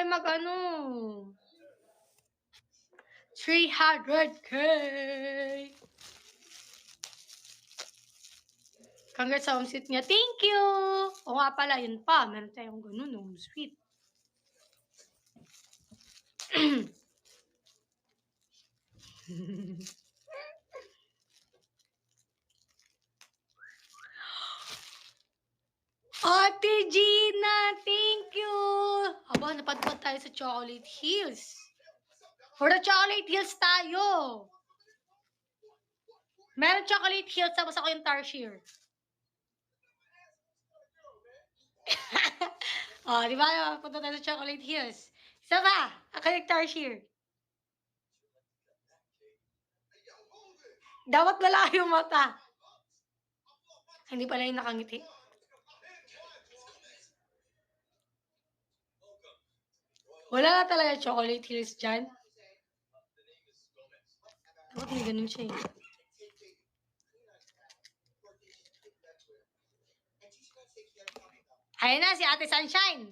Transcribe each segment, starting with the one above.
mag-ano. 300K! Congrats sa home sweet niya. Thank you! O nga pala, yun pa. Meron tayong ganun, home sweet. Ate Gina, thank you! Aba, napadpad tayo sa Chocolate Hills. For the Chocolate Hills tayo. Meron Chocolate Hills, tapos ako yung Tarsier. Oh, di ba? Punta tayo sa Chocolate Hills. Isa pa, ako yung Tarsier. Dapat wala yung mata. Hindi pala yung nakangiti. Wala na talaga Chocolate Hills dyan. Dapat may ganun siya eh. Ayan na, si Ate Sunshine.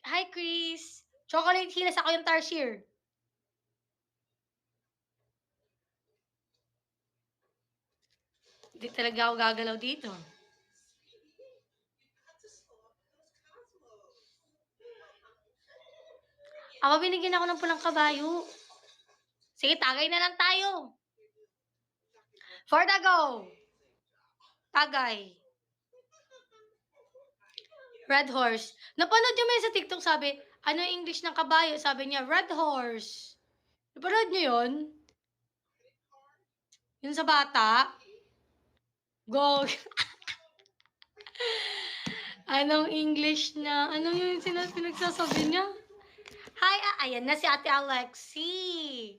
Hi, Chris. Chocolate Hills, ako yung Tarsier. Hindi talaga ako gagalaw dito. Ako, binigyan ako ng pulang kabayo. Sige, tagay na lang tayo. For the go. Tagay. Red horse. Napanood niyo may sa TikTok sabi, ano yung English ng kabayo? Sabi niya, red horse. Napanood niyo yun? Yun sa bata? Go. Anong English na? Ano yung pinagsasabi niya? Hi, ayan na si Ate Alexi.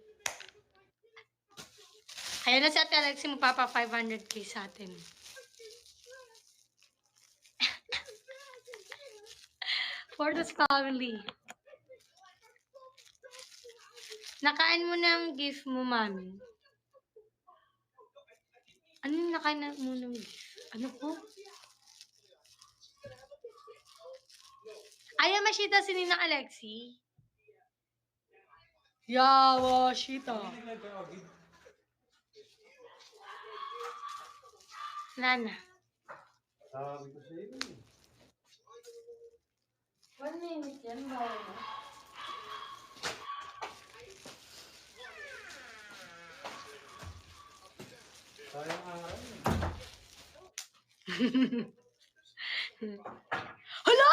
Ayan na si Ate Alexi, magpapa 500K sa atin. For the family. Nakain mo ng gift mo, mami. Ano yung nakain mo ng gift? Ano po? Ayan, Mashita, si Ninang Alexi. Yawa, Shita. Nana. Sabi ko sa'yo. 1 minute yan, bawal na. Sayang araw. Hala!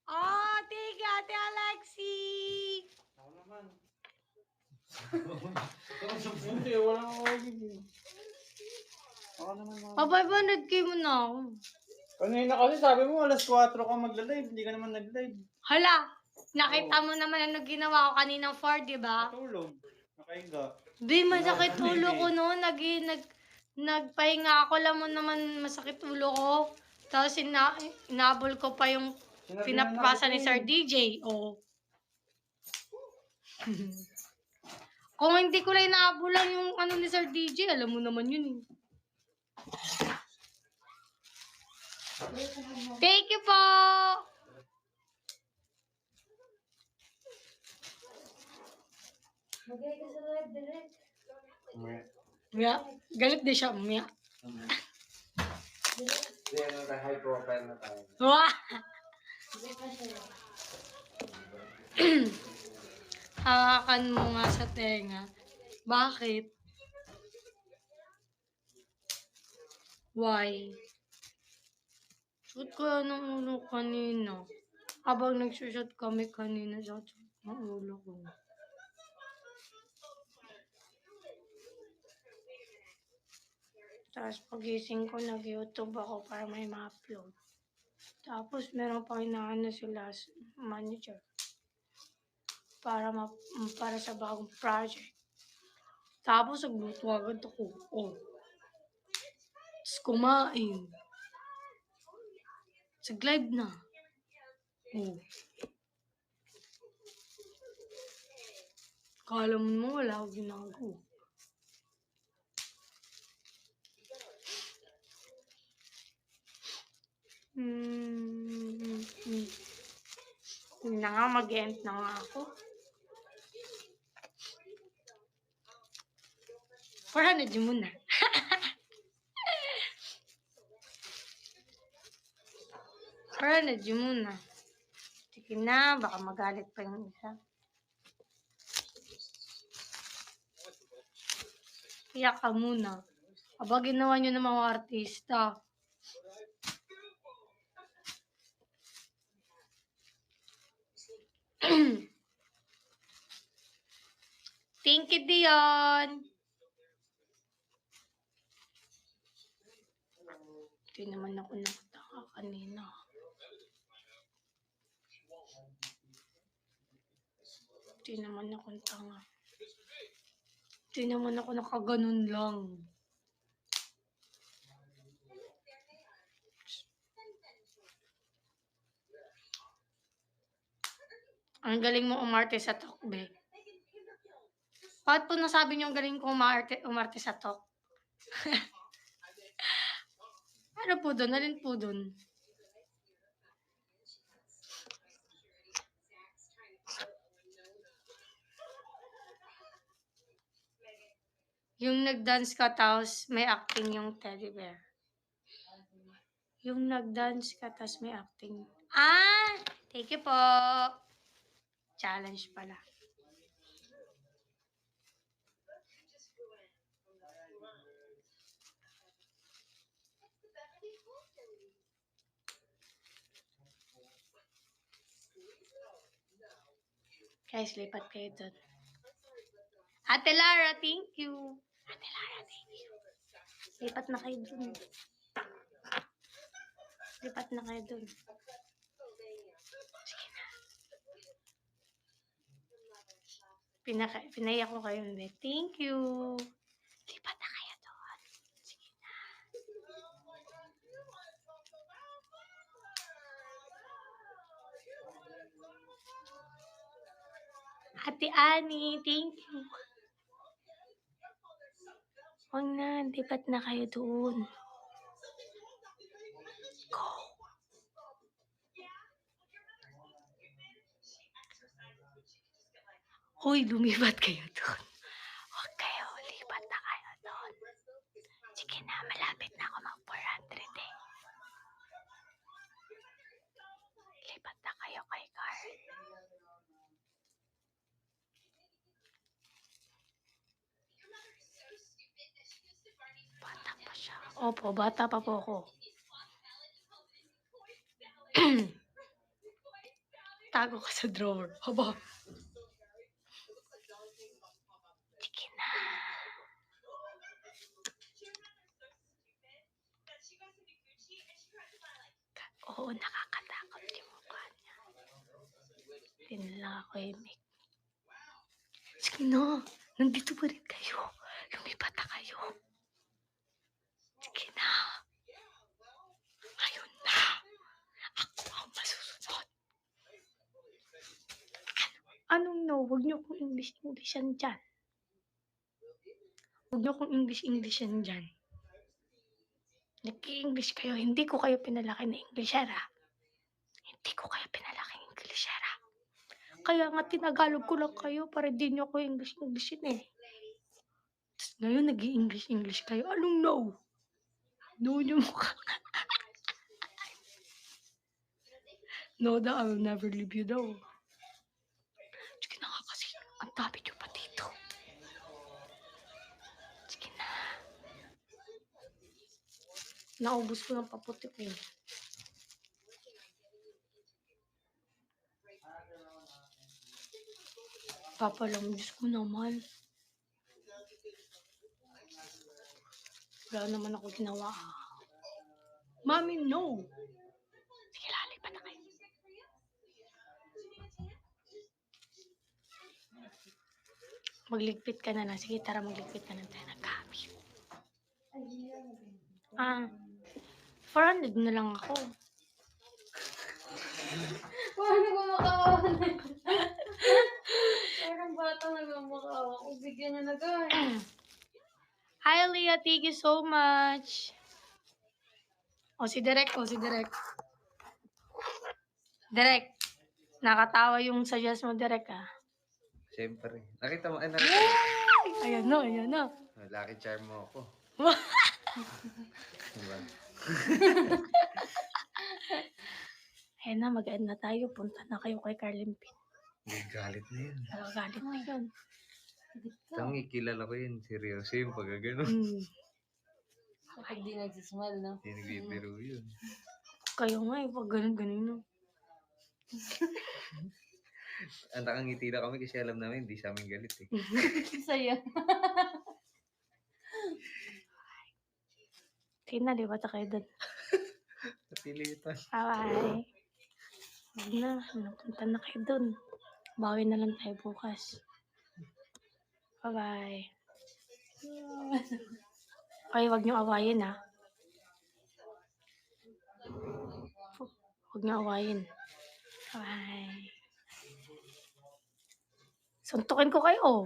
Oh, thank you, Ate Alexi. Ako naman. Hindi, walang origin. Ako naman mga... Pa 500K mo na ako. Kanina kasi sabi mo, alas 4 ka magla-live. Hindi ka naman nag-live. Hala! Nakita mo naman ano ginawa ko kaninang 4, di ba? Natulog. Nakahiga. Di, masakit ulo ko noon. Nagpahinga ako lang mo naman masakit ulo ko. Tapos inabol ko pa yung pinapasa ni Sir DJ. Oh. Kung hindi ko lang inaabulan yung ano ni Sir DJ, alam mo naman yun eh. Thank you po! Magay ka sa live direct. Maya, galit din siya, maya. Hindi, ano na, high profile na tayo. Wah! Hawakan mo nga sa tenga. Bakit? Why? Shoot ko ng ulo kanina. Habang nagsushoot kami kanina, shoot ng ulo ko. Tapos pagising ko, nag-YouTube ako para may ma-upload. Tapos meron pa hinahanap sila manager para sa bagong project. Tapos nagluto agad ako. Oh. Tapos kumain. Sag-live na. Oh. Kala mo naman wala akong ginagawa. Yun na nga, mag-end na nga ako. 400 yun muna. yun muna. Sige na, baka magalit pa yung isa. Iyak ka muna. Aba, ginawa nyo ng mga artista. Thank you, Dion. Hindi naman ako nakataka kanina. Hindi naman ako tanga. Hindi naman ako nakaganon lang. Ang galing mo umarte sa talk, be. Bakit po nasabi niyo ang galing ko umarte sa talk? Ano po doon? Alin po doon? Yung nag-dance ka tapos may acting yung teddy bear. Yung nag-dance ka tapos may acting. Ah! Thank you po. Challenge pala. Guys, lipat kayo doon. Ate Lara, thank you. Ate Lara, thank you. Lipat na kayo doon. Lipat na kayo doon. Sige na. Pinaya ko kayo. Thank you. Lipat na kayo doon. Sige na. Ate Annie, thank you. Huwag na, lipat na kayo doon. Go. Hoy, lumipat kayo doon. Huwag kayo, lipat na kayo doon. Sige na, malapit na ako mag-400 eh. Lipat na kayo kay Carl. Bata pa siya. Opo, bata pa po ako. Tago ka sa drawer. Haba. Sige na. Oo, nakakatakot yung mukha niya. Hindi lang ako imik. Sige na. Nandito pa rin kayo. Lumipat na kayo. Sige na. Ayun na. Ako ang masusunod. Anong no? Huwag niyo kong English-Englishan dyan. Huwag niyo kong English-Englishan dyan. Nag-i-English kayo. Hindi ko kayo pinalaki na Englishera. Hindi ko kayo pinalaki na Englishera. Kaya nga tinagalog ko lang kayo para di niyo ako English-Englishin eh. Tapos ngayon nag-i-English-English kayo. Anong no? No niyo mukha. No daw, I will never leave you daw. Sige na nga kasi, ang dami niyo pa dito. Sige na. Naubos ko ng paputik eh. Papalam, Diyos ko naman. Wala naman ako ginawa. Mami, no. Sige, lalipat na kayo. Magligpit ka na lang. Sige, tara magligpit ka na tayo ng gamit. 400 na lang ako. Paano ko makakawa na yun? Parang bata nagmamakawa. Kung bigyan niya na guys. Hi, Leah. Thank you so much. Si Derek. Derek. Nakatawa yung suggest mo direct ah. Siyempre. Nakita mo, nakita mo. Ayan na, ayan na. Lucky charm mo ako. Diba? Ayan na, mag-end na tayo. Punta na kayo kay Carlin Pin. Hindi, galit na yun. Nagagalit na yun. Tangi, kilala ko yun. Seryoso yung pag gano'n. Hmm. Kapag di nagsismile, no? Hindi nagbibiro yun. Kayo nga eh, pag ganun-ganun no. Nakangiti na kami kasi alam namin hindi sa amin galit eh. Sa'yo. Sige na, liwat na kayo doon. Napilitan. Bye-bye. Huwag na, napunta na kayo doon. Bawi na lang tayo bukas. Bye-bye. Ay, wag niyo awayin ha. Huwag niyo awayin. Bye. Suntukin ko kayo.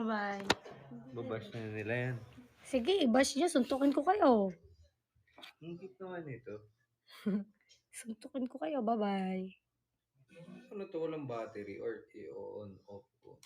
Bye. Babash na nila yan. Sige, i-bash niyo. Suntukin ko kayo. Ang cute naman ito. Suntukin ko kayo. Bye-bye. Ano to, walang battery or i-on off ko.